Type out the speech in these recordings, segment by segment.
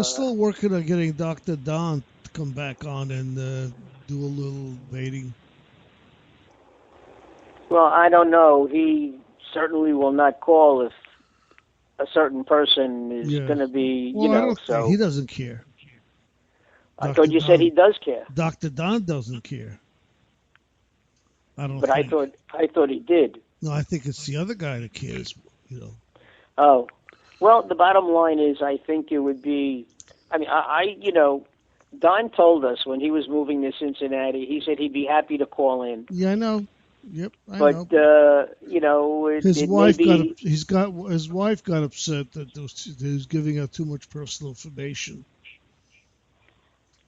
was still working on getting Dr. Don to come back on and do a little debating. Well, I don't know. He certainly will not call if a certain person is going to be, well, I don't think he doesn't care. I thought you said he does care. Dr. Don doesn't care. I don't. But think. I thought he did. No, I think it's the other guy that cares. Oh, well, the bottom line is, I think it would be. I mean, Don told us when he was moving to Cincinnati, he said he'd be happy to call in. Yeah, I know. Yep, I know. His wife got upset that he was giving out too much personal information.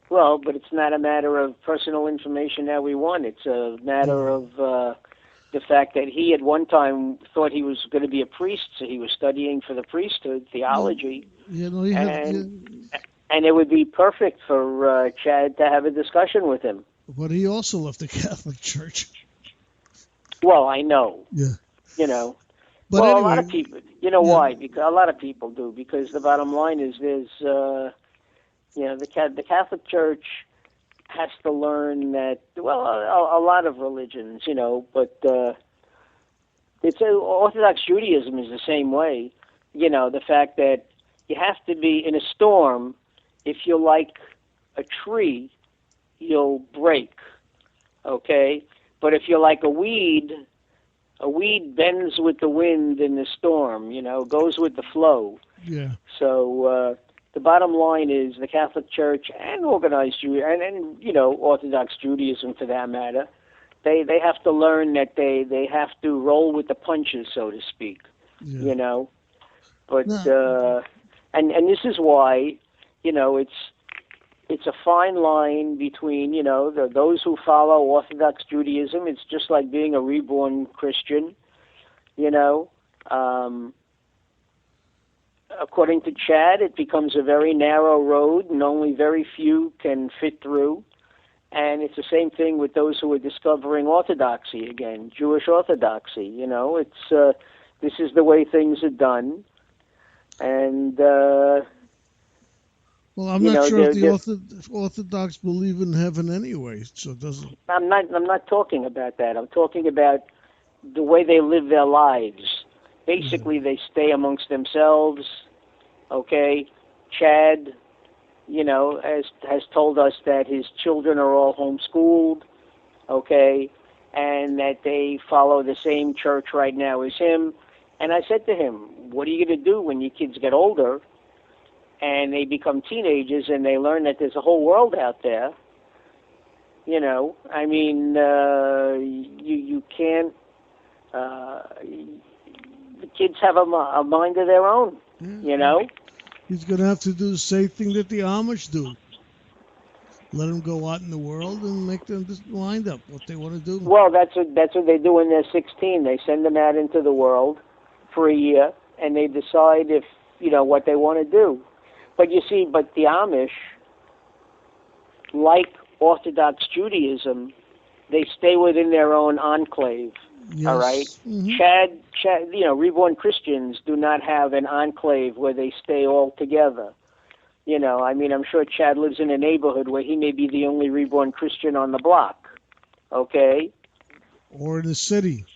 Well, but it's not a matter of personal information that we want. It's a matter of the fact that he at one time thought he was going to be a priest, so he was studying for the priesthood, theology. And it would be perfect for Chad to have a discussion with him. But he also left the Catholic Church. Well, I know. Yeah. But anyway, a lot of people. Why? Because a lot of people do. Because the bottom line is, there's, the Catholic Church has to learn that. Well, a lot of religions, but it's Orthodox Judaism is the same way. The fact that you have to be in a storm. If you're like a tree, you'll break. Okay. But if you're like a weed bends with the wind in the storm, goes with the flow. Yeah. So the bottom line is the Catholic Church and organized Judaism, and Orthodox Judaism for that matter, they have to learn that they have to roll with the punches, so to speak. Yeah. But and this is why, it's a fine line between, those who follow Orthodox Judaism. It's just like being a reborn Christian, According to Chad, it becomes a very narrow road and only very few can fit through. And it's the same thing with those who are discovering Orthodoxy again, Jewish Orthodoxy. It's this is the way things are done. And well, I'm not sure if the Orthodox believe in heaven anyway, so it doesn't. I'm not talking about that. I'm talking about the way they live their lives. Basically, they stay amongst themselves. Okay, Chad, has told us that his children are all homeschooled. Okay, and that they follow the same church right now as him. And I said to him, "What are you going to do when your kids get older?" And they become teenagers and they learn that there's a whole world out there. I mean, you can't. The kids have a mind of their own. He's going to have to do the same thing that the Amish do. Let them go out in the world and make them just wind up what they want to do. Well, that's what they do when they're 16. They send them out into the world for a year, and they decide if what they want to do. But you see, the Amish, like Orthodox Judaism, they stay within their own enclave. Yes. All right? Mm-hmm. Chad, reborn Christians do not have an enclave where they stay all together. I'm sure Chad lives in a neighborhood where he may be the only reborn Christian on the block. Okay? Or in the city.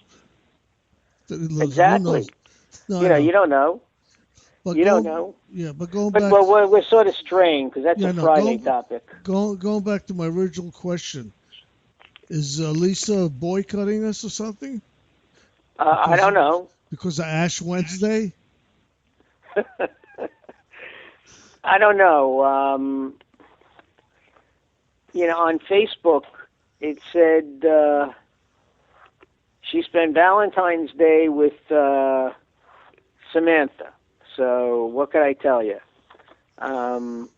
Exactly. No, you don't know. But don't know. Yeah, but going back. But we're sort of straying because that's a Friday topic. Going back to my original question, is Lisa boycotting us or something? I don't know. Because of Ash Wednesday? I don't know. On Facebook, it said she spent Valentine's Day with Samantha. So what could I tell you? No,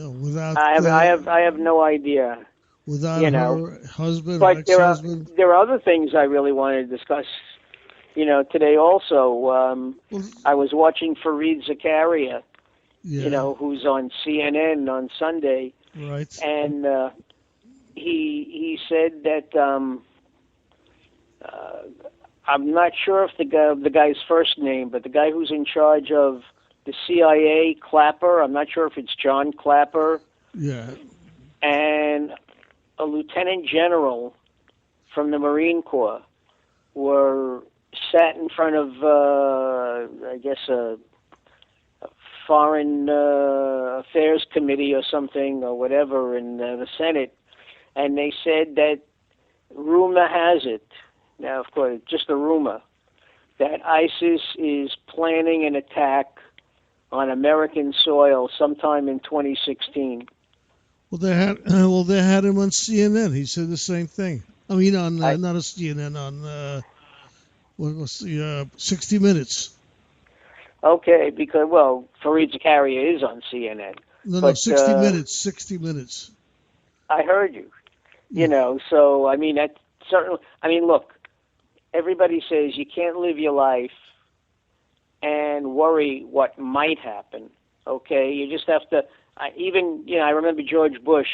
without I have no idea. Without her husband, but or ex-husband. There are other things I really wanted to discuss. Today also, I was watching Fareed Zakaria. Who's on CNN on Sunday. Right. And he said that I'm not sure if the guy's first name, but the guy who's in charge of the CIA Clapper. I'm not sure if it's John Clapper. Yeah. And a lieutenant general from the Marine Corps were sat in front of, I guess, a foreign affairs committee or something or whatever in the Senate, and they said that rumor has it, now of course just a rumor, that ISIS is planning an attack on American soil sometime in 2016. Well, they had him on CNN. He said the same thing. I mean, on not a CNN, on what was the 60 Minutes. Okay, because Fareed Zakaria is on CNN. No, 60 Minutes. 60 Minutes. I heard you. You know, so I mean that certainly. I mean, look, everybody says you can't live your life and worry what might happen. Okay, you just have to. I remember George Bush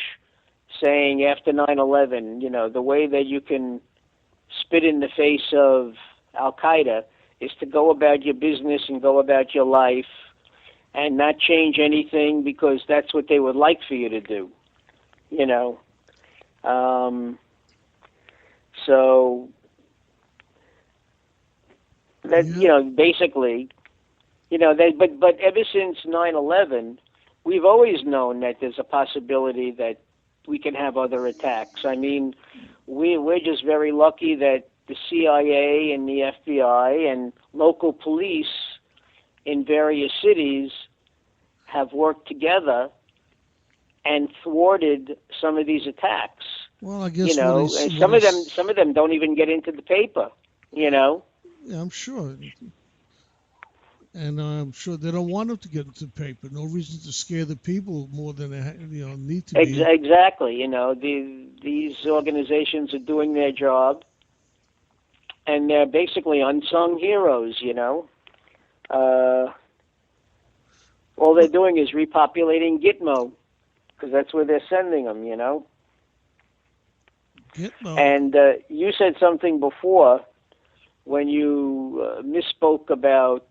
saying after 9/11, you know, the way that you can spit in the face of Al Qaeda is to go about your business and go about your life and not change anything because that's what they would like for you to do. You know, so that you know, basically, you know, but ever since 9/11. We've always known that there's a possibility that we can have other attacks. I mean, we're just very lucky that the CIA and the FBI and local police in various cities have worked together and thwarted some of these attacks. Well, I guess you know, and some of them don't even get into the paper. You know. Yeah, I'm sure. And I'm sure they don't want them to get into the paper. No reason to scare the people more than they need to be. Exactly. You know, these organizations are doing their job, and they're basically unsung heroes. You know, all they're doing is repopulating Gitmo, because that's where they're sending them. You know. Gitmo. And you said something before when you misspoke about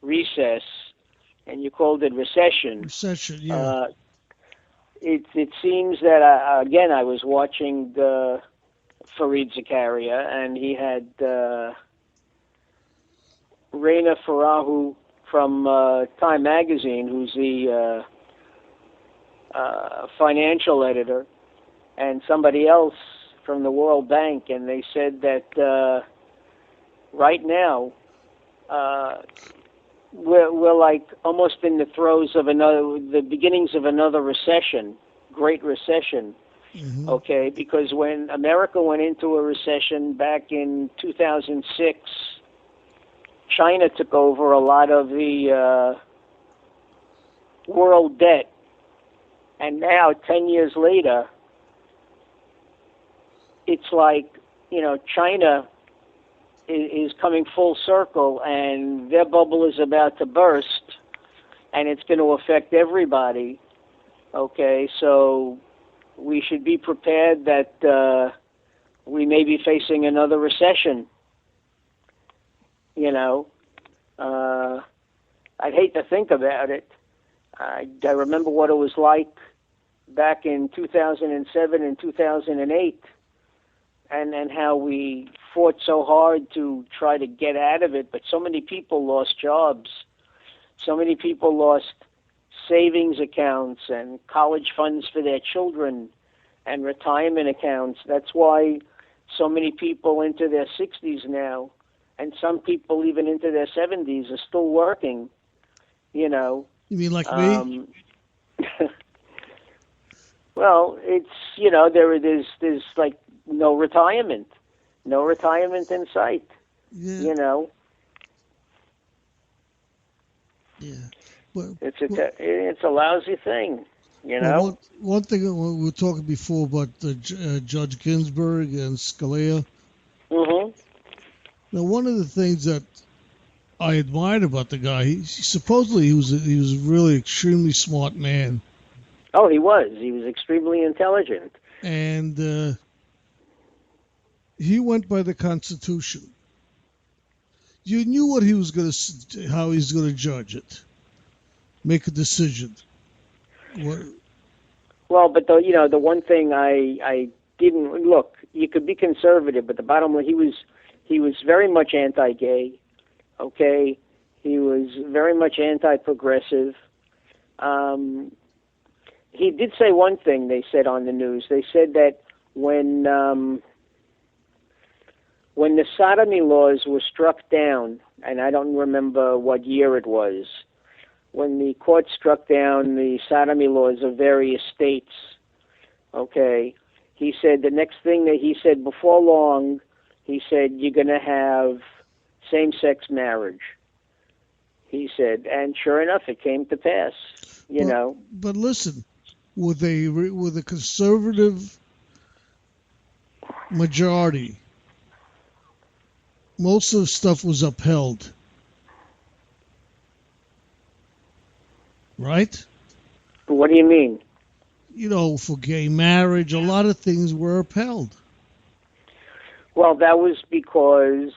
recess, and you called it recession. Recession, yeah. It seems that, again, I was watching Fareed Zakaria, and he had Reina Farahu from Time Magazine, who's the financial editor, and somebody else from the World Bank, and they said that right now, we're like almost in the throes of the beginnings of another recession, Great Recession. Mm-hmm. Okay, because when America went into a recession back in 2006, China took over a lot of the world debt, and now 10 years later, it's like, you know, China is coming full circle, and their bubble is about to burst, and it's going to affect everybody. Okay, so we should be prepared that we may be facing another recession. You know, I'd hate to think about it. I remember what it was like back in 2007 and 2008. And how we fought so hard to try to get out of it, but so many people lost jobs. So many people lost savings accounts and college funds for their children and retirement accounts. That's why so many people into their 60s now, and some people even into their 70s, are still working, you know. You mean like me? Well, it's, you know, there's like no retirement in sight. Yeah. You know. Yeah. Well, it's a lousy thing. You know. Well, one thing we were talking before about Judge Ginsburg and Scalia. Mm-hmm. Now, one of the things that I admired about the guy, supposedly he was a really extremely smart man. Oh, he was. He was extremely intelligent. And he went by the Constitution. You knew what he was how he's going to judge it. make a decision. What? Well, but the one thing I didn't look. You could be conservative, but the bottom line, he was very much anti-gay. Okay, he was very much anti-progressive. He did say one thing. They said on the news. They said that when the sodomy laws were struck down, and I don't remember what year it was, when the court struck down the sodomy laws of various states, okay, he said the next thing that he said before long, he said, you're going to have same-sex marriage. He said, and sure enough, it came to pass, you know. But listen, with a conservative majority, most of the stuff was upheld. Right? What do you mean? You know, for gay marriage, a lot of things were upheld. Well, that was because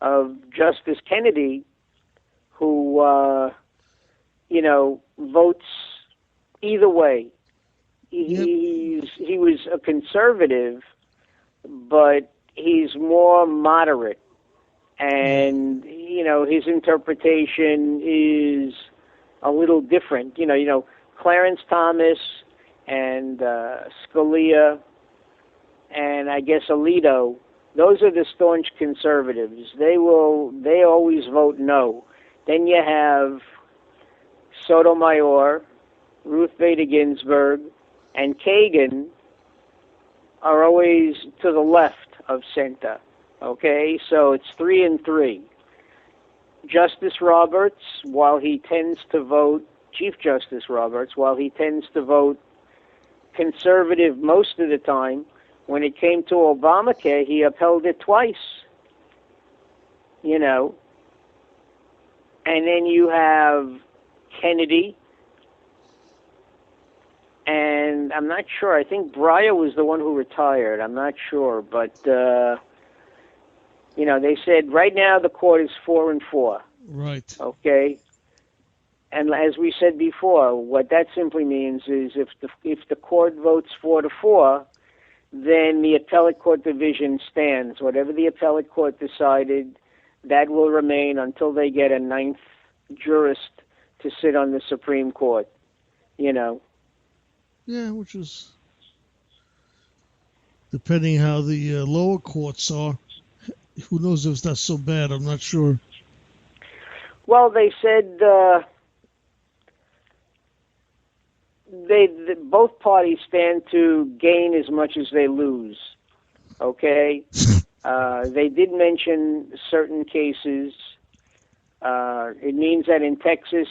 of Justice Kennedy, who, votes either way. He was a conservative, but he's more moderate. And, his interpretation is a little different. Clarence Thomas and Scalia and I guess Alito, those are the staunch conservatives. They always vote no. Then you have Sotomayor, Ruth Bader Ginsburg, and Kagan are always to the left of center. Okay, so it's 3-3. Justice Roberts, while he tends to vote, Chief Justice Roberts, while he tends to vote conservative most of the time, when it came to Obamacare, he upheld it twice. And then you have Kennedy, and I'm not sure. I think Breyer was the one who retired. I'm not sure, but they said right now the court is 4-4. Right. Okay. And as we said before, what that simply means is if the court votes 4-4, then the appellate court division stands. Whatever the appellate court decided, that will remain until they get a ninth jurist to sit on the Supreme Court. Yeah, which is depending how the lower courts are. Who knows if that's so bad? I'm not sure. Well, they said both parties stand to gain as much as they lose. Okay, they did mention certain cases. It means that in Texas,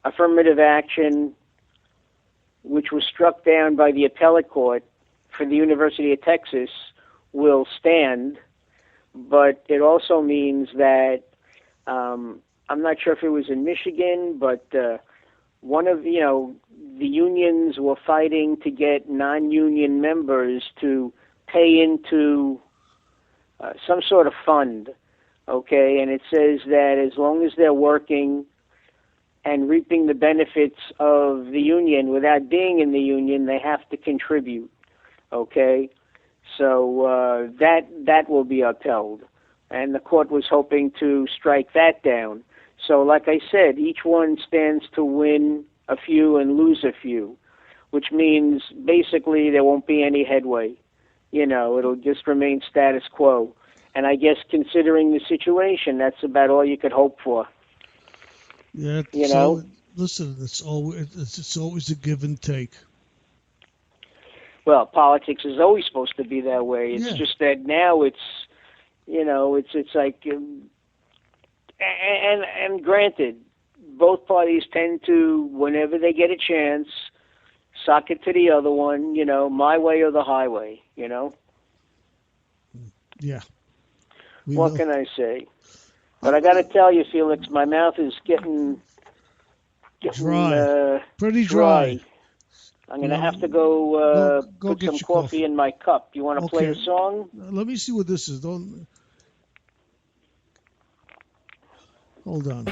affirmative action, which was struck down by the appellate court for the University of Texas, will stand. But it also means that I'm not sure if it was in Michigan, but one of the unions were fighting to get non-union members to pay into some sort of fund, okay? And it says that as long as they're working and reaping the benefits of the union without being in the union, they have to contribute, okay? So that will be upheld. And the court was hoping to strike that down. So like I said, each one stands to win a few and lose a few, which means basically there won't be any headway. It'll just remain status quo. And I guess considering the situation, that's about all you could hope for. Yeah, listen, it's always a give and take. Well, politics is always supposed to be that way. It's just that now it's like, and granted, both parties tend to, whenever they get a chance, sock it to the other one, my way or the highway, Yeah. What can I say? But I got to tell you, Felix, my mouth is getting dry. Pretty dry. I'm going to have to go put some coffee in my cup. You want to play a song? Let me see what this is. Hold on.